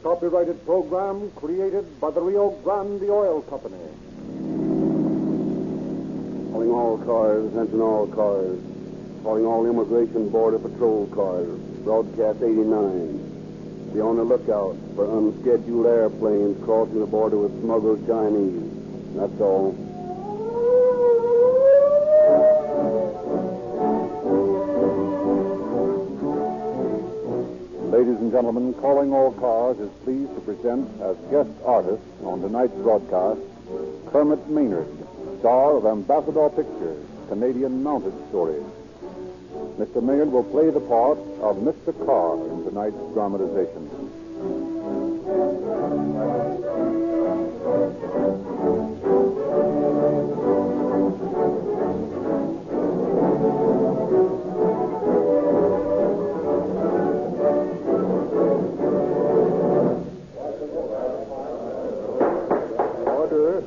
copyrighted program created by the Rio Grande Oil Company. Calling all cars, attention all cars. Calling all Immigration Border Patrol cars. Broadcast 89. Be on the lookout for unscheduled airplanes crossing the border with smuggled Chinese. That's all. Ladies and gentlemen, Calling All Cars is pleased to present as guest artist on tonight's broadcast Kermit Maynard, star of Ambassador Pictures, Canadian mounted story. Mr. Maynard will play the part of Mr. Carr in tonight's dramatization.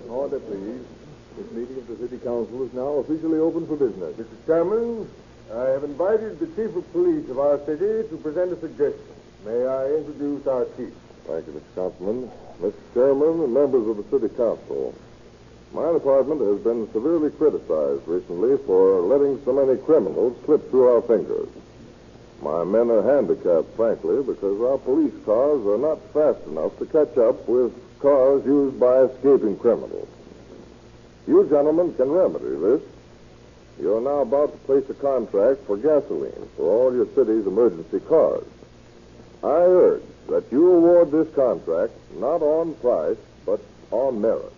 Order, please. This meeting of the City Council is now officially open for business. Mr. Chairman, I have invited the Chief of Police of our city to present a suggestion. May I introduce our Chief? Thank you, Mr. Councilman. Mr. Chairman and members of the City Council, my department has been severely criticized recently for letting so many criminals slip through our fingers. My men are handicapped, frankly, because our police cars are not fast enough to catch up with cars used by escaping criminals. You gentlemen can remedy this. You're now about to place a contract for gasoline for all your city's emergency cars. I urge that you award this contract not on price, but on merit.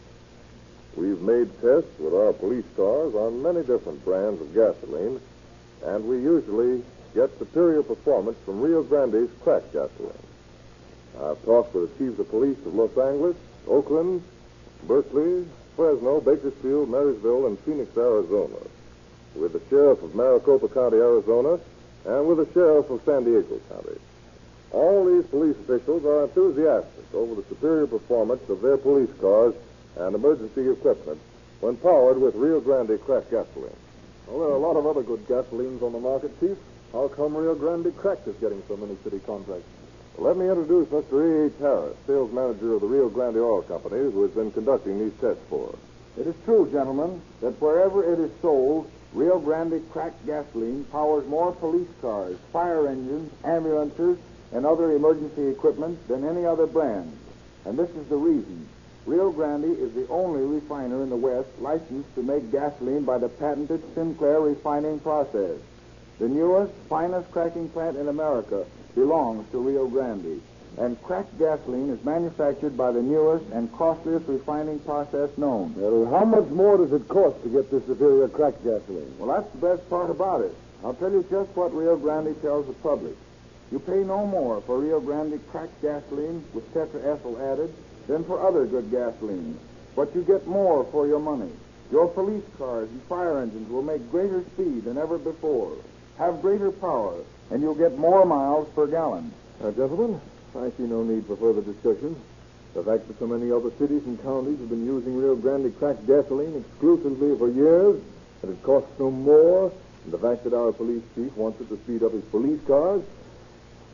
We've made tests with our police cars on many different brands of gasoline, and we usually get superior performance from Rio Grande's cracked gasoline. I've talked with the chiefs of police of Los Angeles, Oakland, Berkeley, Fresno, Bakersfield, Marysville, and Phoenix, Arizona, with the sheriff of Maricopa County, Arizona, and with the sheriff of San Diego County. All these police officials are enthusiastic over the superior performance of their police cars and emergency equipment when powered with Rio Grande cracked gasoline. Well, there are a lot of other good gasolines on the market, Chief. How come Rio Grande cracked is getting so many city contracts? Well, let me introduce Mr. E.H. Harris, sales manager of the Rio Grande Oil Company, who has been conducting these tests for us. It is true, gentlemen, that wherever it is sold, Rio Grande cracked gasoline powers more police cars, fire engines, ambulances, and other emergency equipment than any other brand. And this is the reason. Rio Grande is the only refiner in the West licensed to make gasoline by the patented Sinclair refining process. The newest, finest cracking plant in America belongs to Rio Grande, and cracked gasoline is manufactured by the newest and costliest refining process known. Well, how much more does it cost to get this superior cracked gasoline? Well, that's the best part about it. I'll tell you just what Rio Grande tells the public. You pay no more for Rio Grande cracked gasoline with tetraethyl added than for other good gasolines, but you get more for your money. Your police cars and fire engines will make greater speed than ever before, have greater power, and you'll get more miles per gallon. Now, gentlemen, I see no need for further discussion. The fact that so many other cities and counties have been using Rio Grande cracked gasoline exclusively for years, and it costs no more, and the fact that our police chief wants it to speed up his police cars,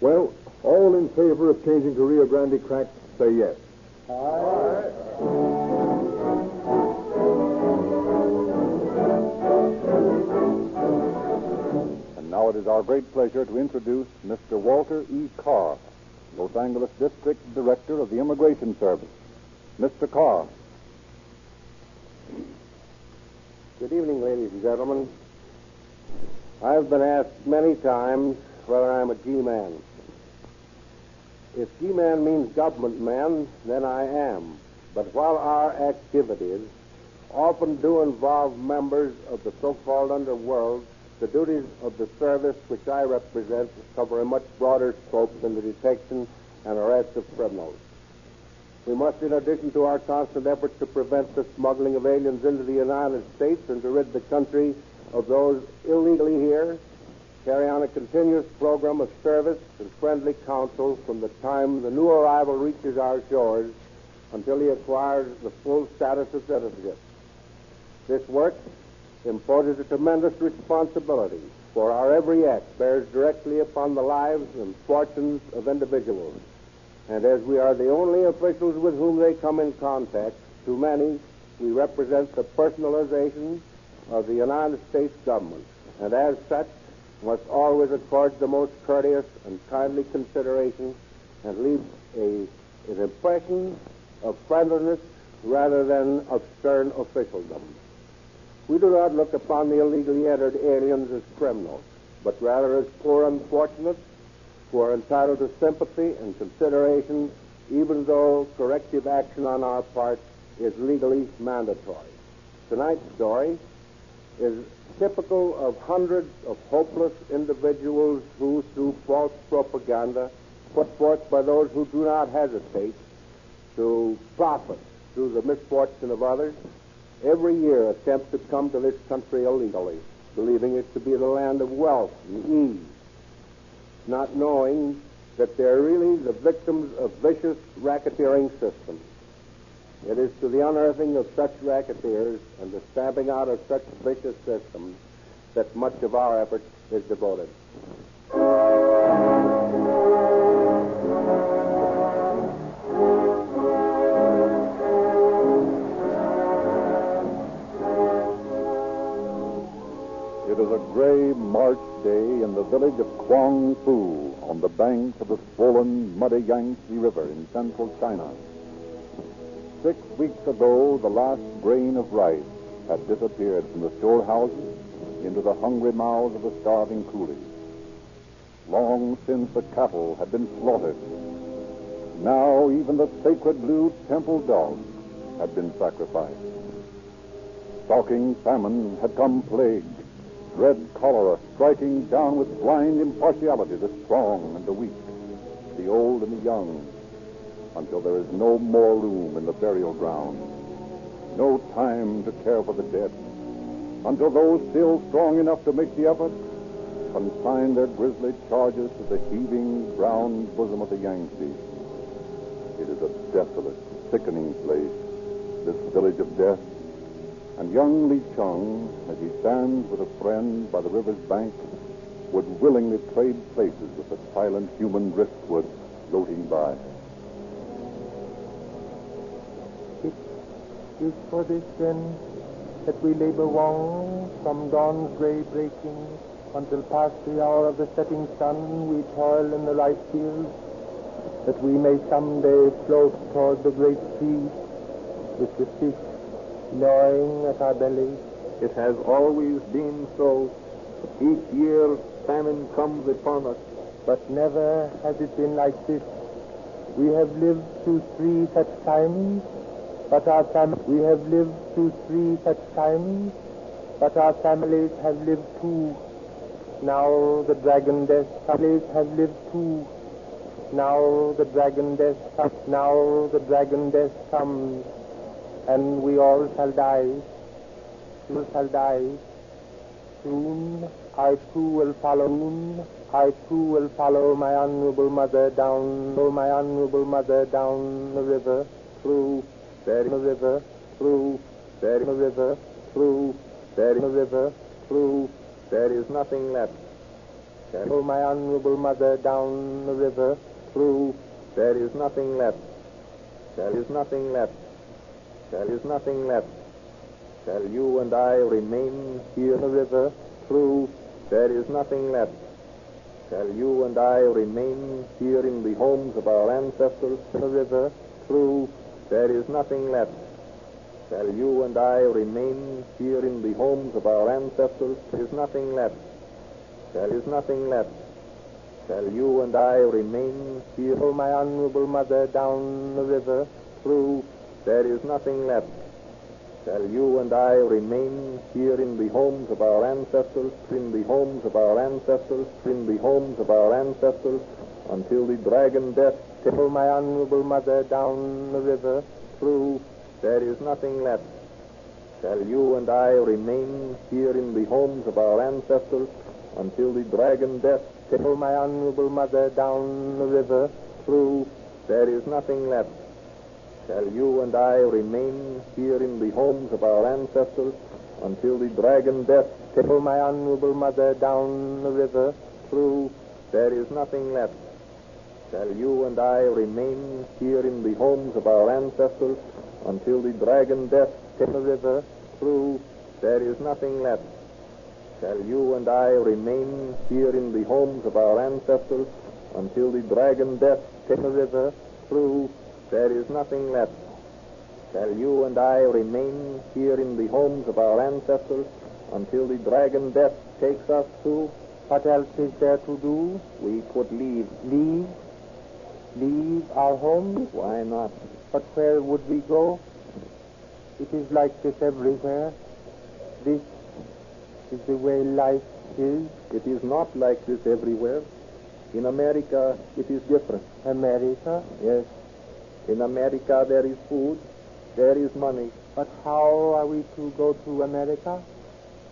well, all in favor of changing to Rio Grande cracked, say yes. Aye. Now it is our great pleasure to introduce Mr. Walter E. Carr, Los Angeles District Director of the Immigration Service. Mr. Carr. Good evening, ladies and gentlemen. I've been asked many times whether I'm a G-man. If G-man means government man, then I am. But while our activities often do involve members of the so-called underworld, the duties of the service which I represent cover a much broader scope than the detection and arrest of criminals. We must, in addition to our constant efforts to prevent the smuggling of aliens into the United States and to rid the country of those illegally here, carry on a continuous program of service and friendly counsel from the time the new arrival reaches our shores until he acquires the full status of citizenship. This work imposes a tremendous responsibility, for our every act bears directly upon the lives and fortunes of individuals. And as we are the only officials with whom they come in contact, to many, we represent the personalization of the United States government, and as such, must always accord the most courteous and kindly consideration and leave an impression of friendliness rather than of stern officialdom. We do not look upon the illegally entered aliens as criminals, but rather as poor unfortunates who are entitled to sympathy and consideration, even though corrective action on our part is legally mandatory. Tonight's story is typical of hundreds of hopeless individuals who, through false propaganda put forth by those who do not hesitate to profit through the misfortune of others, every year attempt to come to this country illegally, believing it to be the land of wealth and ease, not knowing that they're really the victims of vicious racketeering systems. It is to the unearthing of such racketeers and the stamping out of such vicious systems that much of our effort is devoted. It is a gray March day in the village of Kwang Fu on the banks of the swollen, muddy Yangtze River in central China. 6 weeks ago, the last grain of rice had disappeared from the storehouses into the hungry mouths of the starving coolies. Long since the cattle had been slaughtered. Now even the sacred blue temple dog had been sacrificed. Stalking famine had come plague, dread cholera striking down with blind impartiality the strong and the weak, the old and the young, until there is no more room in the burial ground, no time to care for the dead, until those still strong enough to make the effort consign their grisly charges to the heaving brown bosom of the Yangtze. It is a desolate, sickening place, this village of death, and young Li Chung, as he stands with a friend by the river's bank, would willingly trade places with the silent human driftwood floating by. It is for this then that we labor long from dawn's gray breaking until past the hour of the setting sun we toil in the rice fields, that we may someday float toward the great sea with the fish gnawing at our bellies. It has always been so. Each year famine comes upon us. But never has it been like this. We have lived through 3 such times, but our we have lived through 3 such times, but our families have lived too. Now the dragon death families have lived too. Now the dragon death comes. Now the dragon death comes, and we all shall die. We shall die. Soon I too will follow. Soon I too will follow my honorable mother down. Oh, my honorable mother down the river, through the river, through the river, through the river, through. There is nothing left. Oh, my honorable mother down the river, through. There is nothing left. There is nothing left. There is nothing left. Shall you and I remain here in the river, through. There is nothing left. Shall you and I remain here in the homes of our ancestors in the river, through. There is nothing left. Shall you and I remain here in the homes of our ancestors? There is nothing left. There is nothing left. Shall you and I remain here? Oh, my honorable mother down the river, through. There is nothing left. Shall you and I remain here in the homes of our ancestors, in the homes of our ancestors, in the homes of our ancestors, until the dragon death? Oh, my honorable mother down the river, through. There is nothing left. Shall you and I remain here in the homes of our ancestors until the dragon death? Oh, my honorable mother down the river, through. There is nothing left. Shall you and I remain here in the homes of our ancestors until the dragon death? Oh, my honorable mother down the river, through. There is nothing left. Shall you and I remain here in the homes of our ancestors until the dragon death takes the river through there is nothing left? Shall you and I remain here in the homes of our ancestors until the dragon death takes the river through there is nothing left? Shall you and I remain here in the homes of our ancestors until the dragon death takes us through? What else is there to do? We could leave. Leave? Leave our homes? Why not? But where would we go? It is like this everywhere. This is the way life is. It is not like this everywhere. In America, it is different. America? Yes. In America, there is food. There is money. But how are we to go to America?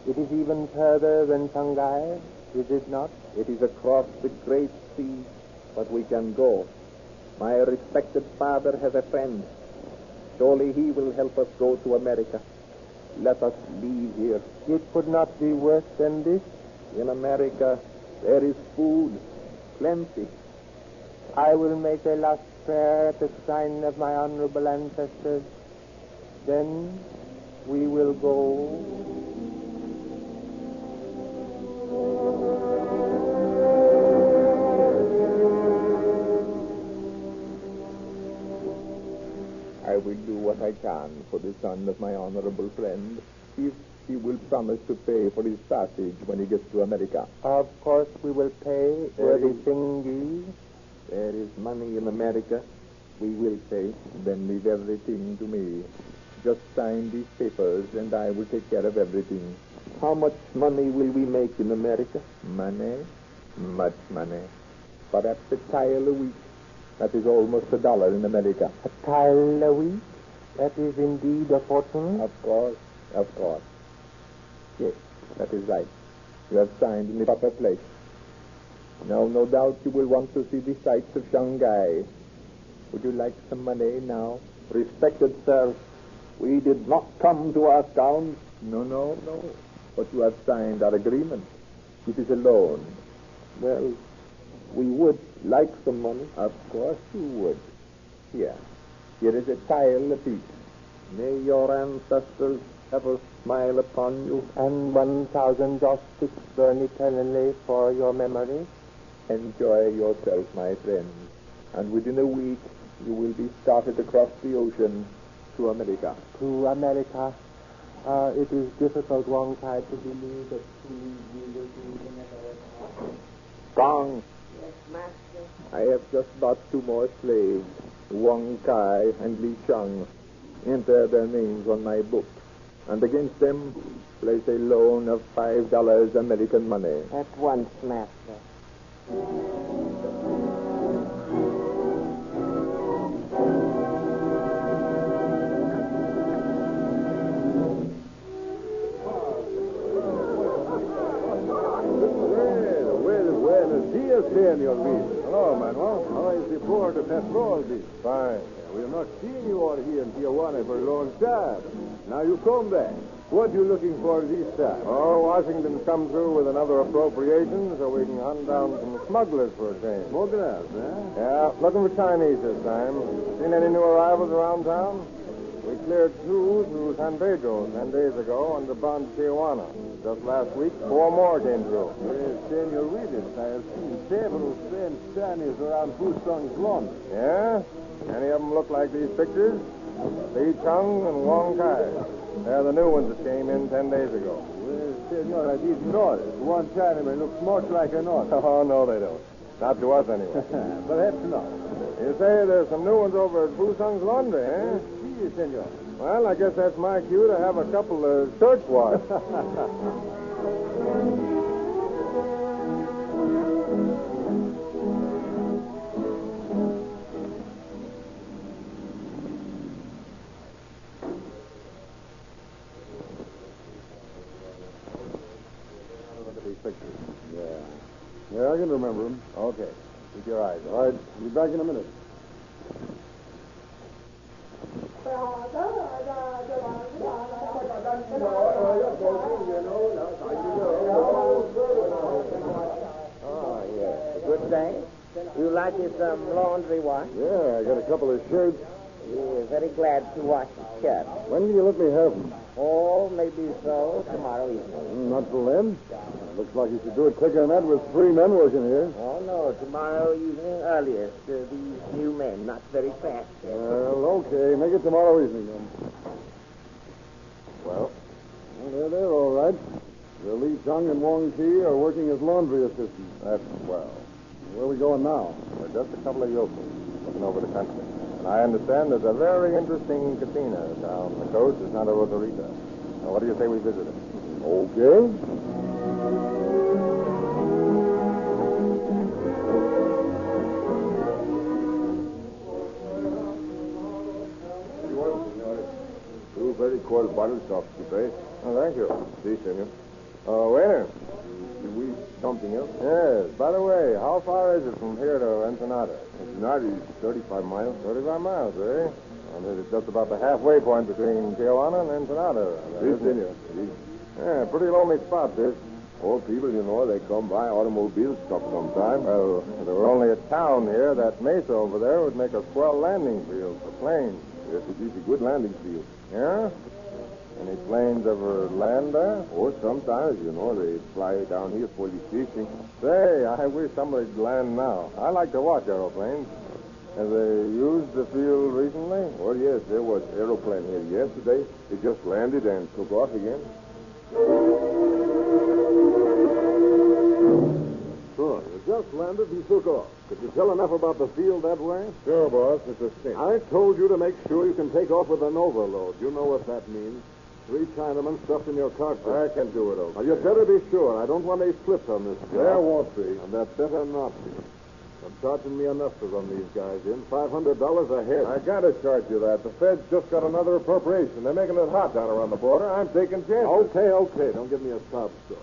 It is even further than Shanghai, is it not? It is across the great sea, but we can go. My respected father has a friend. Surely he will help us go to America. Let us leave here. It could not be worse than this. In America, there is food, plenty. I will make a last prayer at the shrine of my honorable ancestors. Then we will go. I will do what I can for the son of my honorable friend, if he will promise to pay for his passage when he gets to America. Of course we will pay, worthy thingy. There is money in America. We will pay. Then leave everything to me. Just sign these papers, and I will take care of everything. How much money will we make in America? Money? Much money. Perhaps a tile a week. That is almost $1 in America. A tile a week? That is indeed a fortune. Of course. Of course. Yes, that is right. You have signed in the proper place. Now, no doubt you will want to see the sights of Shanghai. Would you like some money now? Respected sir, we did not come to ask alms. No. But you have signed our agreement. It is a loan. Well, we would like some money. Of course you would. Here is a tile apiece. May your ancestors ever smile upon you. And 1,000 joss sticks burn eternally for your memory. Enjoy yourself, my friend. And within a week, you will be started across the ocean to America. To America. It is difficult, Wong Kai, to believe that we will be in America. Gong. Yes, master. I have just bought 2 more slaves, Wong Kai and Li Chang. Enter their names on my book. And against them, place a loan of $5 American money. At once, master. Buenos dias, Senor Luis. Hello, Manuel. How is the Board of Patrol this? Fine. We have not seen you out here in Tijuana for a long time. Now you come back. What are you looking for this time? Oh, Washington's come through with another appropriation so we can hunt down some smugglers for a change. Smugglers, huh? Yeah, looking for Chinese this time. Seen any new arrivals around town? We cleared 2 through San Pedro 10 days ago under bond to Tijuana. Just last week, 4 more came through. Yes, Senor Willis, I have seen several French Chinese around Fusung's lawn. Yeah? Any of them look like these pictures? Li Chung and Wong Kai. They're the new ones that came in 10 days ago. Well, Senor, I didn't notice. One Chinaman looks much like another. Oh, no, they don't. Not to us, anyway. Perhaps not. You say there's some new ones over at Fusung's laundry, eh? Yes, Senor. Well, I guess that's my cue to have a couple of search warrants. These pictures. Yeah, I can remember them. Okay. Keep your eyes. All right. Be back in a minute. Oh, yes. Good day. You like like you some laundry wash? Yeah, I got a couple of shirts. We're very glad to wash the shirt. When can you let me have them? Oh, maybe so tomorrow evening. Not till then. Looks like you should do it quicker than that with 3 men working here. Oh, no, tomorrow evening earliest. These new men, not very fast. Well, okay. Make it tomorrow evening, then. Well, they're all right. Li Chung and Wong Chi are working as laundry assistants. That's swell. Where are we going now? We're just a couple of yokels looking over the country. And I understand there's a very interesting casino down the coast in Santa Rosa. Now, what do you say we visit it? Okay. Two very cold bottles of Chipre. Oh, thank you. Si, senor. Waiter. We something else? Yes. By the way, how far is it from here to Ensenada? Ensenada is 35 miles. 35 miles, eh? And it's just about the halfway point between Tijuana and Ensenada. Si, senor. Si. Yeah, pretty lonely spot, this. Old people, they come by automobiles stop sometime. Well, if there were only a town here, that mesa over there would make a swell landing field for planes. Yes, it is a good landing field. Yeah? Any planes ever land there? Or sometimes, they fly down here for the fishing. Say, I wish somebody'd land now. I like to watch aeroplanes. Have they used the field recently? Oh, yes, there was aeroplane here yesterday. It just landed and took off again. Sure. You just landed and took off. Could you tell enough about the field that way? Sure, boss. It's a cinch. I told you to make sure you can take off with an overload. You know what that means. 3 Chinamen stuffed in your cockpit. I can do it, okay. Now, you'd better be sure. I don't want any slips on this job. There won't be. And that better not be. They're charging me enough to run these guys in. $500 a head. I gotta charge you that. The Fed's just got another appropriation. They're making it hot down around the border. I'm taking chances. Okay. Don't give me a sob story.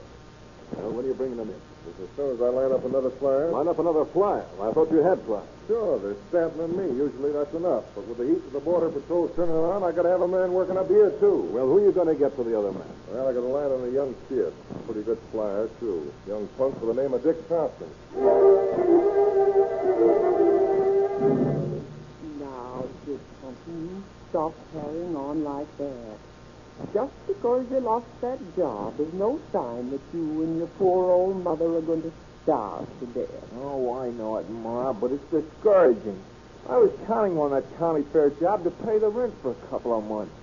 Well, when are you bringing them in? As soon as I line up another flyer. Line up another flyer. I thought you had flyers. Sure, they're Stanton and me. Usually that's enough. But with the heat of the border patrols turning around, I gotta have a man working up here, too. Well, who are you going to get for the other man? Well, I got to land on a young kid. Pretty good flyer, too. Young punk by the name of Dick Thompson. Now, Dick Thompson, stop carrying on like that. Just because you lost that job is no sign that you and your poor old mother are going to starve to death. Oh, I know it, Ma, but it's discouraging. I was counting on that county fair job to pay the rent for a couple of months.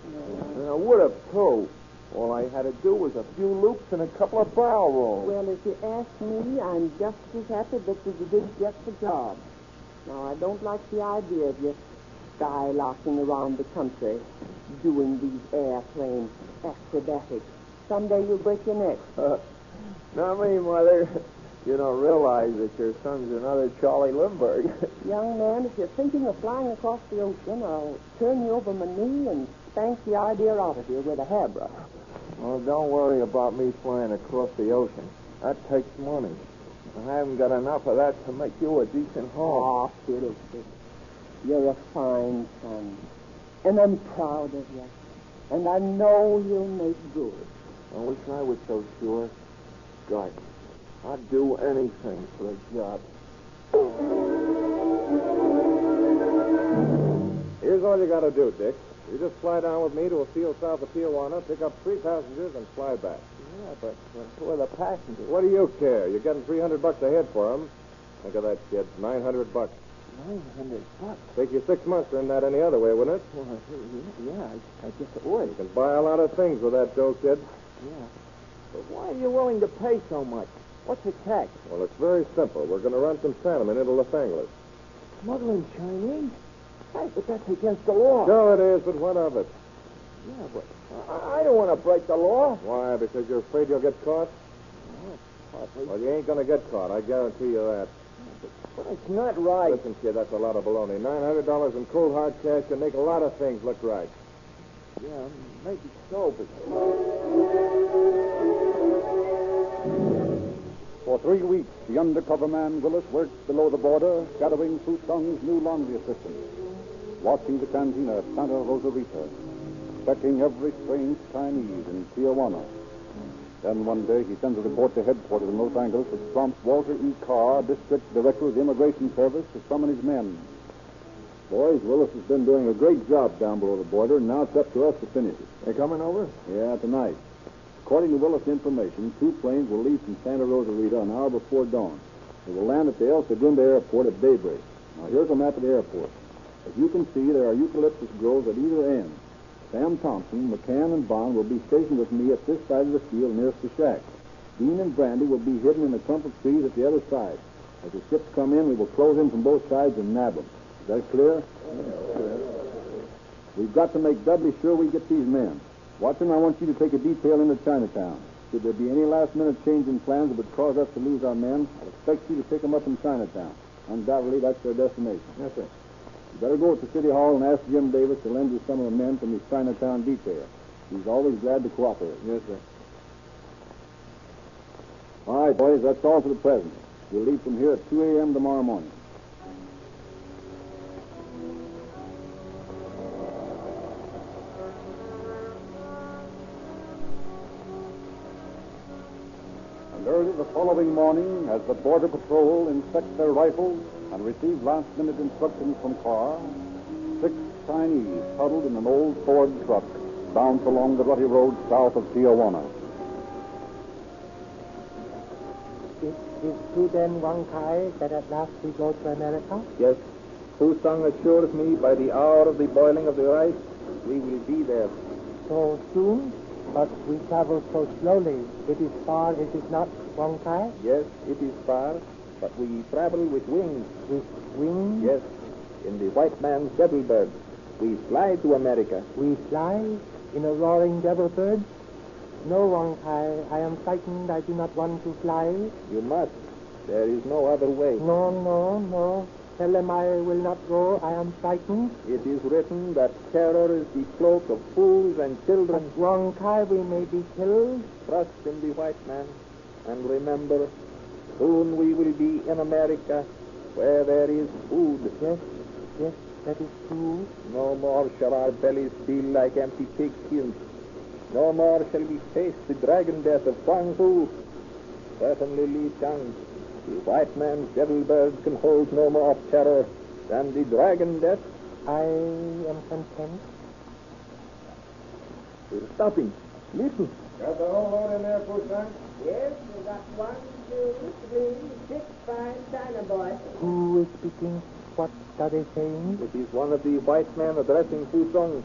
And I would have, too. All I had to do was a few loops and a couple of barrel rolls. Well, if you ask me, I'm just as happy that you did get the job. Now, I don't like the idea of you skylarking around the country doing these airplane acrobatics. Someday you'll break your neck. Not me, Mother. You don't realize that your son's another Charlie Lindbergh. Young man, if you're thinking of flying across the ocean, I'll turn you over my knee and spank the idea out of you with a hairbrush. Well, don't worry about me flying across the ocean. That takes money. I haven't got enough of that to make you a decent home. Oh, Philip, you're a fine son. And I'm proud of you. And I know you'll make good. I wish I was so sure. God, I'd do anything for a job. Here's all you got to do, Dick. You just fly down with me to a field south of Tijuana, pick up 3 passengers, and fly back. Yeah, but who are the passengers? What do you care? You're getting $300 a head for them. Think of that, kid. $900. $900? Take you 6 months to earn that any other way, wouldn't it? Well, yeah, I guess it would. You can buy a lot of things with that dough, kid. Yeah. But why are you willing to pay so much? What's the catch? Well, it's very simple. We're going to run some salmon into Los Angeles. Smuggling Chinese? Hey, but that's against the law. Sure it is, but what of it? Yeah, but I don't want to break the law. Why? Because you're afraid you'll get caught? Partly. Well, you ain't going to get caught. I guarantee you that. But it's not right. Listen, kid, that's a lot of baloney. $900 in cold hard cash can make a lot of things look right. Yeah, maybe so, but... For 3 weeks, the undercover man Willis worked below the border, shadowing Fu Sung's new laundry assistant, watching the cantina at Santa Rosa, checking every strange Chinese in Tijuana. Then one day he sends a report to headquarters in Los Angeles which prompts Walter E. Carr, district director of the Immigration Service, to summon his men. Boys, Willis has been doing a great job down below the border, and now it's up to us to finish it. They coming over? Yeah, tonight. According to Willis' information, 2 planes will leave from Santa Rosarita an hour before dawn. They will land at the El Segundo Airport at daybreak. Now, here's a map of the airport. As you can see, there are eucalyptus groves at either end. Sam Thompson, McCann, and Bond will be stationed with me at this side of the field nearest the shack. Dean and Brandy will be hidden in a clump of trees at the other side. As the ships come in, we will close in from both sides and nab them. Is that clear? We've got to make doubly sure we get these men. Watson, I want you to take a detail into Chinatown. Should there be any last-minute change in plans that would cause us to lose our men, I'll expect you to pick them up in Chinatown. Undoubtedly, that's their destination. Yes, sir. You better go to City Hall and ask Jim Davis to lend you some of the men from his Chinatown detail. He's always glad to cooperate. Yes, sir. All right, boys, that's all for the present. We'll leave from here at 2 a.m. tomorrow morning. And early the following morning, as the Border Patrol inspect their rifles and receive last-minute instructions from Carr, 6 Chinese huddled in an old Ford truck bounce along the rutty road south of Tijuana. It is true then, Wang Kai, that at last we go to America? Yes. Fusang assures me by the hour of the boiling of the rice, we will be there. So soon? But we travel so slowly. It is far, is it not, Wang Kai? Yes, it is far, but we travel with wings. With wings? Yes, in the white man's devil bird. We fly to America. We fly in a roaring devil bird? No, Wang Kai, I am frightened. I do not want to fly. You must. There is no other way. No. Tell them I will not go. I am frightened. It is written that terror is the cloak of fools and children. But Wang Kai, we may be killed. Trust in the white man. And remember, soon we will be in America where there is food. Yes, that is true. No more shall our bellies feel like empty pigskins. No more shall we face the dragon death of Kwang Fu. Certainly, Li Chang, the white man's devil bird can hold no more terror than the dragon death. I am content. We're stopping. Listen. Got the whole load in there, Fusang? Yes, we got 1, 2, 3, 6 fine China boys. Who is speaking? What are they saying? It is one of the white men addressing Fusang.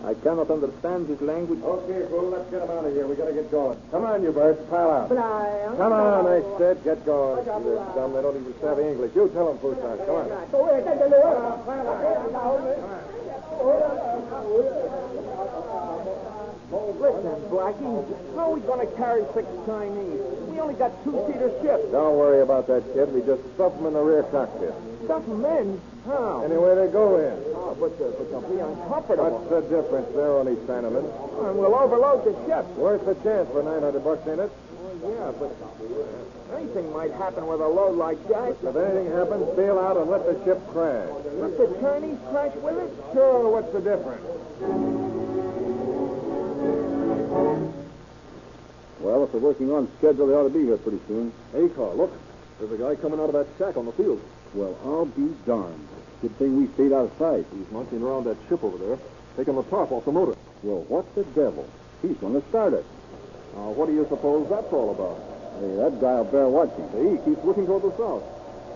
I cannot understand his language. Okay, fool, let's get him out of here. We gotta get going. Come on, you birds, pile out. But I... Come on, I said, get going. They're dumb, they don't even savvy English. You tell them, Fusang. Come on. Listen, Blackie, how are we going to carry 6 Chinese? We only got 2-seater ships. Don't worry about that, kid. We just stuff them in the rear cockpit. Stuff them in? How? Anywhere they go in. Oh, but they'll be uncomfortable. What's the difference? They're only Chinamen. And we'll overload the ship. Worth the chance for $900 in it. Yeah, but anything might happen with a load like that. If anything happens, bail out and let the ship crash. Let the Chinese crash with it? Sure, what's the difference? Well, if they're working on schedule, they ought to be here pretty soon. Hey, Carl, look. There's a guy coming out of that shack on the field. Well, I'll be darned. Good thing we stayed out of sight. He's munching around that ship over there, taking the top off the motor. Well, what the devil? He's going to start it. Now, what do you suppose that's all about? Hey, that guy'll bear watching. See, he keeps looking toward the south.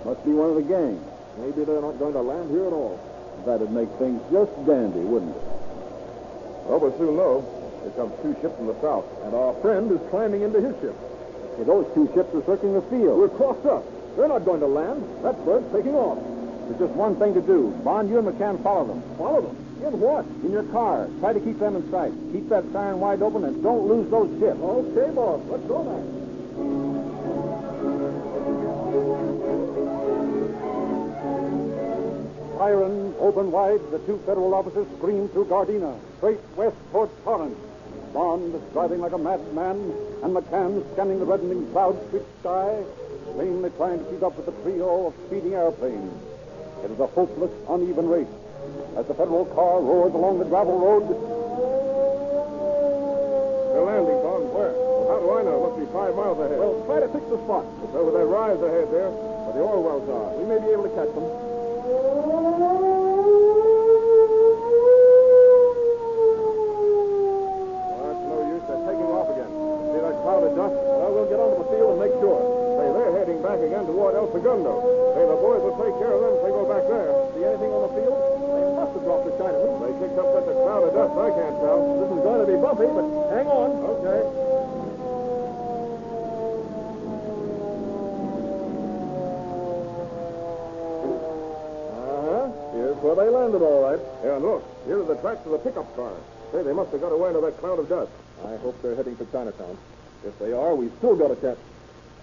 Must be one of the gang. Maybe they're not going to land here at all. That'd make things just dandy, wouldn't it? Well, we'll soon know. Here comes 2 ships from the south, and our friend is climbing into his ship. Hey, those 2 ships are circling the field. We're crossed up. They're not going to land. That bird's taking off. There's just one thing to do. Bond, you and McCann follow them. Follow them? In what? In your car. Try to keep them in sight. Keep that siren wide open and don't lose those ships. Okay, boss. Let's go, man. Sirens open wide, the 2 federal officers scream through Gardena, straight west toward Torrance. Bond is driving like a madman, and McCann scanning the reddening cloud-streaked sky, vainly trying to keep up with the trio of speeding airplanes. It is a hopeless, uneven race. As the federal car roars along the gravel road... They're landing, Bond. Where? How do I know? 5 miles ahead. Well, try to fix the spot. It's over that rise ahead there, where the oil wells are. We may be able to catch them. Well, that's no use. They're taking off again. See that cloud of dust? Well, we'll get onto the field and make sure. Say, they're heading back again toward El Segundo. Say, the boys will take care of them if they go back there. See anything on the field? They must have dropped the Chinaman. They kicked up such a cloud of dust, I can't tell. This is going to be bumpy, but hang on. Okay. Here's where they landed, all right. Yeah, look. Here are the tracks of the pickup car. Say, they must have got away into that cloud of dust. I hope they're heading for Chinatown. If they are, we've still got a chance.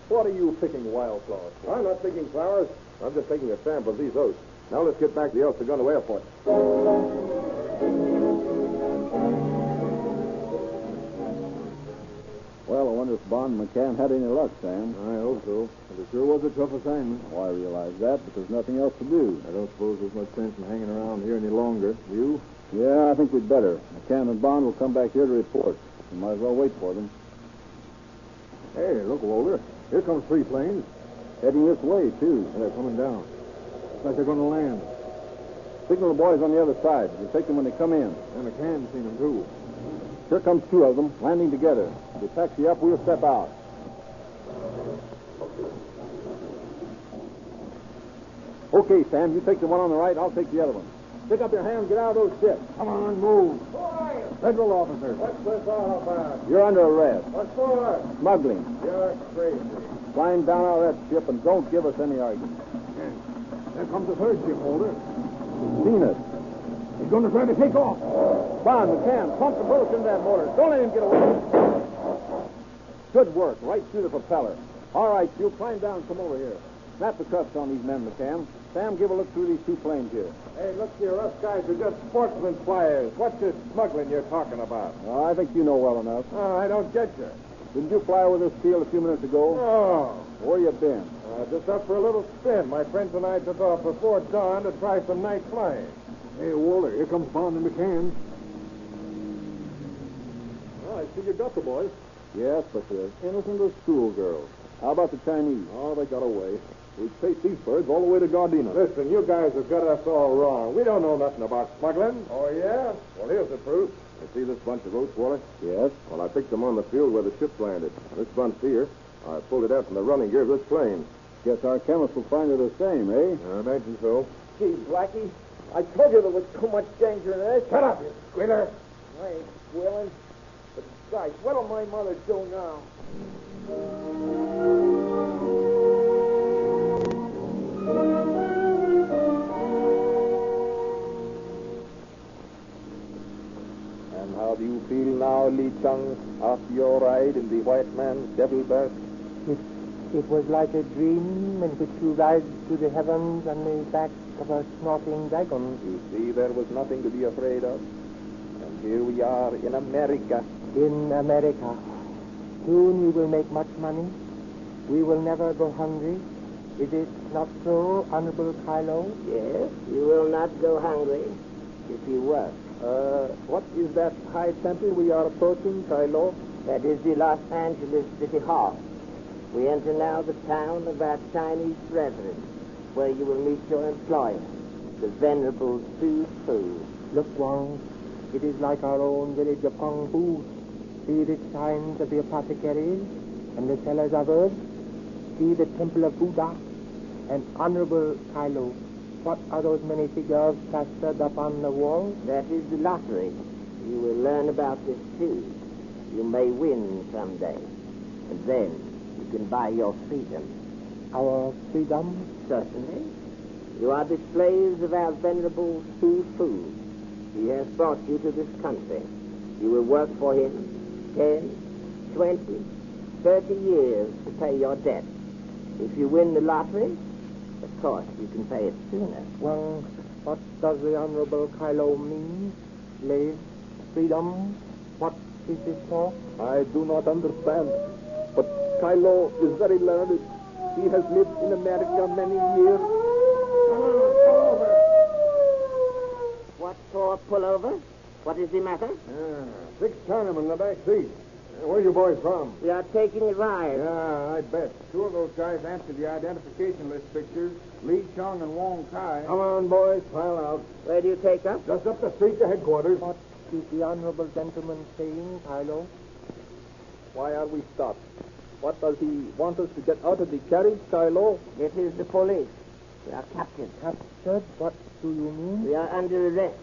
What are you picking wildflowers for? I'm not picking flowers. I'm just taking a sample of these oats. Now let's get back to the El Segundo Airport. Well, I wonder if Bond and McCann had any luck, Sam. I hope so. But it sure was a tough assignment. Oh, I realize that, but there's nothing else to do. I don't suppose there's much sense in hanging around here any longer. You? Yeah, I think we'd better. McCann and Bond will come back here to report. We might as well wait for them. Hey, look, Walter. Here comes 3 planes. Heading this way, too. And they're coming down. Looks like they're going to land. Signal the boys on the other side. We'll take them when they come in. And McCann's seen them, too. Here comes 2 of them, landing together. If they taxi up, we'll step out. Okay, Sam, you take the one on the right, I'll take the other one. Pick up your hands, get out of those ships. Come on, move. Federal officers. What's this all about? You're under arrest. What for? Smuggling. You're crazy. Climb down out of that ship and don't give us any argument. There comes the 3rd ship, Walter. Seen us. He's going to try to take off. Bond, McCann, pump the bullets into that motor. Don't let him get away. Good work, right through the propeller. All right, you climb down and come over here. Snap the cuffs on these men, McCann. Sam, give a look through these 2 planes here. Hey, look here, us guys are just sportsman flyers. What's this smuggling you're talking about? Well, I think you know well enough. Oh, I don't get you. Didn't you fly over this field a few minutes ago? Oh. Where you been? Just up for a little spin. My friends and I took off before dawn to try some night flying. Hey, Walter, here comes Bond and McCann. Well, I see you got the boys. Yes, but they're innocent as schoolgirls. How about the Chinese? Oh, they got away. We chased these birds all the way to Gardena. Listen, you guys have got us all wrong. We don't know nothing about smuggling. Oh, yeah? Well, here's the proof. You see this bunch of oats, Wally? Yes. Well, I picked them on the field where the ship landed. This bunch here, I pulled it out from the running gear of this plane. Guess our chemists will find it the same, eh? I imagine so. Gee, Blackie, I told you there was too much danger in this. Shut up, you squealer. I ain't squealing. But, gosh, what'll my mother do now? And how do you feel now, Li Chung, after your ride in the white man's devil bird? It was like a dream in which you ride to the heavens on the back of a snorting dragon. You see, there was nothing to be afraid of. And here we are in America. In America. Soon we will make much money. We will never go hungry. Is it not so, Honorable Kylo? Yes, you will not go hungry if you work. What is that high temple we are approaching, Kylo? That is the Los Angeles City Hall. We enter now the town of our Chinese brethren, where you will meet your employer, the Venerable Su Fu. Look, Wang, it is like our own village of Kung Fu. See the signs of the apothecaries and the sellers of herbs. See the temple of Buddha. And Honorable Kylo, what are those many figures plastered upon the wall? That is the lottery. You will learn about this too. You may win someday. And then you can buy your freedom. Our freedom? Certainly. You are the slaves of our venerable Su Fu. He has brought you to this country. You will work for him 10, 20, 30 years to pay your debt. If you win the lottery, of course, you can pay it sooner. Well, what does the Honorable Kylo mean? Slave, freedom, what is this for? I do not understand. But Kylo is very learned. He has lived in America many years. What for pull over? What is the matter? 6 Chinamen in the back seat. Where you boys from? We are taking a ride. Yeah, I bet. Two of those guys answered the identification list pictures. Li Chung and Wong Kai. Come on, boys, file out. Where do you take us? Just up the street to headquarters. What is the honorable gentleman saying, Kylo? Why are we stopped? What does he want us to get out of the carriage, Kylo? This is the police. We are captured. Captured? What do you mean? We are under arrest.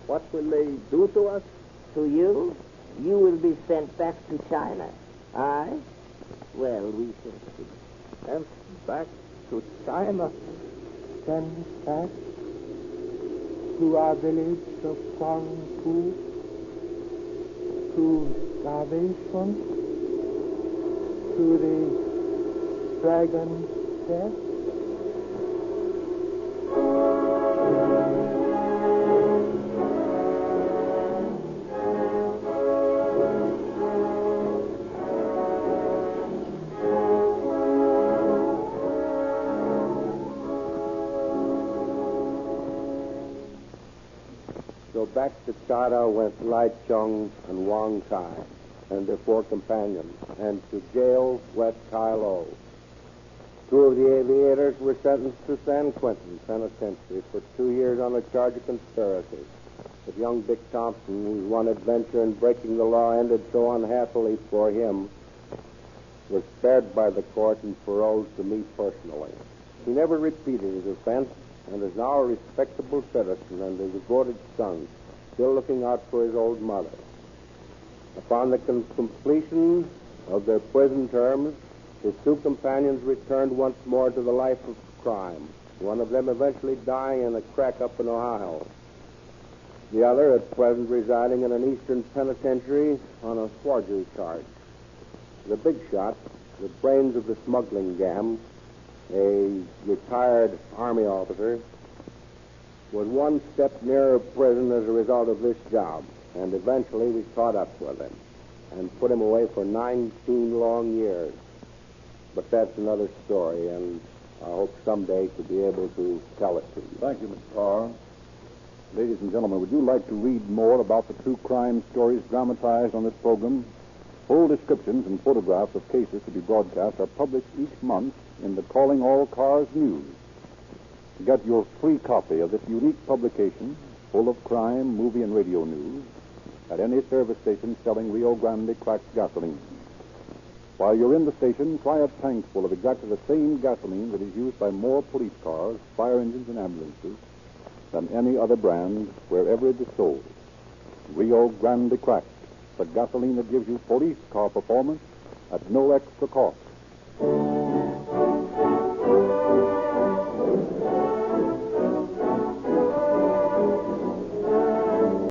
What will they do to us? To you, you will be sent back to China. I? Well, we shall see. Sent back to China. Send back to our village of Guangfu, to starvation, to the dragon's death. So back to China went Lai Chung and Wang Kai and their 4 companions, and to jail went Kai Lo. 2 of the aviators were sentenced to San Quentin Penitentiary for 2 years on a charge of conspiracy. But young Dick Thompson, whose one adventure in breaking the law ended so unhappily for him, was spared by the court and paroled to me personally. He never repeated his offense and is now a respectable citizen and a devoted son, still looking out for his old mother. Upon the completion of their prison terms, his 2 companions returned once more to the life of crime, one of them eventually dying in a crack up in Ohio. The other at present residing in an eastern penitentiary on a forgery charge. The big shot, the brains of the smuggling gang, a retired Army officer, was one step nearer prison as a result of this job, and eventually we caught up with him and put him away for 19 long years. But that's another story, and I hope someday to be able to tell it to you. Thank you, Mr. Carr. Ladies and gentlemen, would you like to read more about the true crime stories dramatized on this program? Full descriptions and photographs of cases to be broadcast are published each month in the Calling All Cars News. To get your free copy of this unique publication, full of crime, movie, and radio news, at any service station selling Rio Grande cracked gasoline. While you're in the station, try a tank full of exactly the same gasoline that is used by more police cars, fire engines, and ambulances than any other brand wherever it is sold. Rio Grande cracked, the gasoline that gives you police car performance at no extra cost.